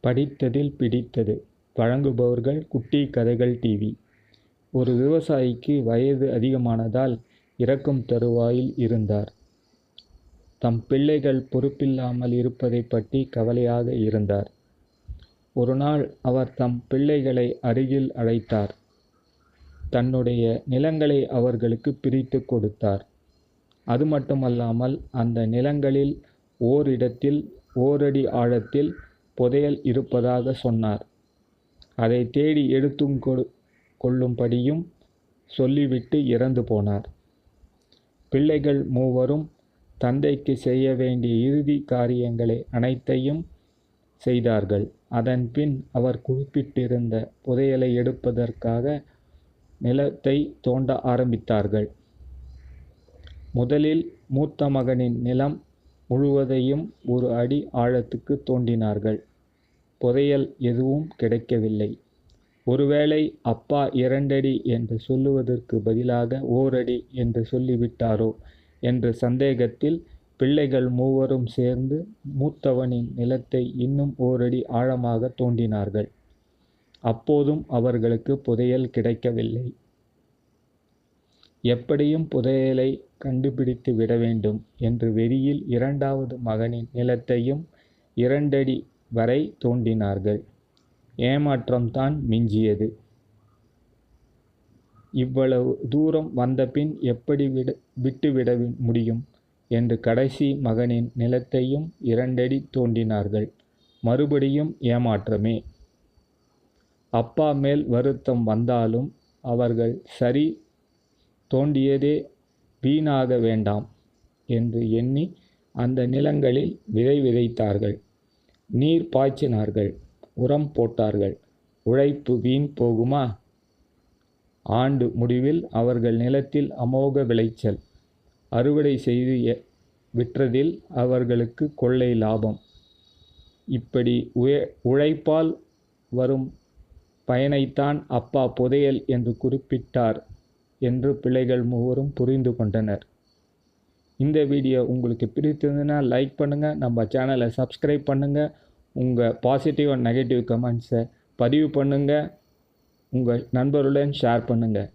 படித்ததில் பிடித்தது. வழங்குபவர்கள் குட்டி கதைகள் டிவி. ஒரு விவசாயிக்கு வயது அதிகமானதால் இறக்கும் தருவாயில் இருந்தார். தம் பிள்ளைகள் பொறுப்பில்லாமல் இருப்பதைப் பற்றி கவலையாக இருந்தார். ஒரு நாள் அவர் தம் பிள்ளைகளை அருகில் அழைத்தார். தன்னுடைய நிலங்களை அவர்களுக்கு பிரித்து கொடுத்தார். அது மட்டுமல்லாமல் அந்த நிலங்களில் ஓரிடத்தில் ஓரடி ஆழத்தில் புதையல் இருப்பதாக சொன்னார். அதை தேடி எடுத்தும் கொள்ளும்படியும் சொல்லிவிட்டு இறந்து போனார். பிள்ளைகள் மூவரும் தந்தைக்கு செய்ய வேண்டிய இறுதி காரியங்களை அனைத்தையும் செய்தார்கள். அதன் பின் அவர் குறிப்பிட்டிருந்த புதையலை எடுப்பதற்காக நிலத்தை தோண்ட ஆரம்பித்தார்கள். முதலில் மூத்த மகனின் நிலம் முழுவதையும் 1 அடி ஆழத்துக்கு தோண்டினார்கள். புதையல் எதுவும் கிடைக்கவில்லை. ஒருவேளை அப்பா 2 அடி என்று சொல்லுவதற்கு பதிலாக ஓரடி என்று சொல்லிவிட்டாரோ என்ற சந்தேகத்தில் பிள்ளைகள் மூவரும் சேர்ந்து மூத்தவனின் நிலத்தை இன்னும் ஓரடி ஆழமாக தோண்டினார்கள். அப்போதும் அவர்களுக்கு புதையல் கிடைக்கவில்லை. எப்படியும் புதையலை கண்டுபிடித்து விட வேண்டும் என்று வெறியில் 2வது மகனின் நிலத்தையும் 2 அடி வரை தோண்டினார்கள். ஏமாற்றம்தான் மிஞ்சியது. இவ்வளவு தூரம் வந்தபின் எப்படி விட்டுவிட முடியும் என்று கடைசி மகனின் நிலத்தையும் 2 அடி தோண்டினார்கள். மறுபடியும் ஏமாற்றமே. அப்பா மேல் வருத்தம் வந்தாலும் அவர்கள் சரி, தோண்டியதே வீணாக வேண்டாம் என்று எண்ணி அந்த நிலங்களில் விதை விதைத்தார்கள். நீர் பாய்ச்சினார்கள். உரம் போட்டார்கள். உழைப்பு வீண் போகுமா? ஆண்டு முடிவில் அவர்கள் நிலத்தில் அமோக விளைச்சல். அறுவடை செய்து விற்றதில் அவர்களுக்கு கொள்ளை லாபம். இப்படி உழைப்பால் வரும் பயனைத்தான் அப்பா புதையல் என்று குறிப்பிட்டார் என்று பிள்ளைகள் மூவரும் புரிந்து கொண்டனர். இந்த வீடியோ உங்களுக்கு பிடித்திருந்ததுன்னா லைக் பண்ணுங்கள், நம்ம சேனலை சப்ஸ்கிரைப் பண்ணுங்கள், உங்கள் பாசிட்டிவ் அண்ட் நெகட்டிவ் கமெண்ட்ஸை பதிவு பண்ணுங்கள், உங்கள் நண்பர்களுடன் ஷேர் பண்ணுங்கள்.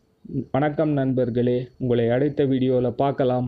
வணக்கம் நண்பர்களே, உங்களை அடுத்த வீடியோவில் பார்க்கலாம்.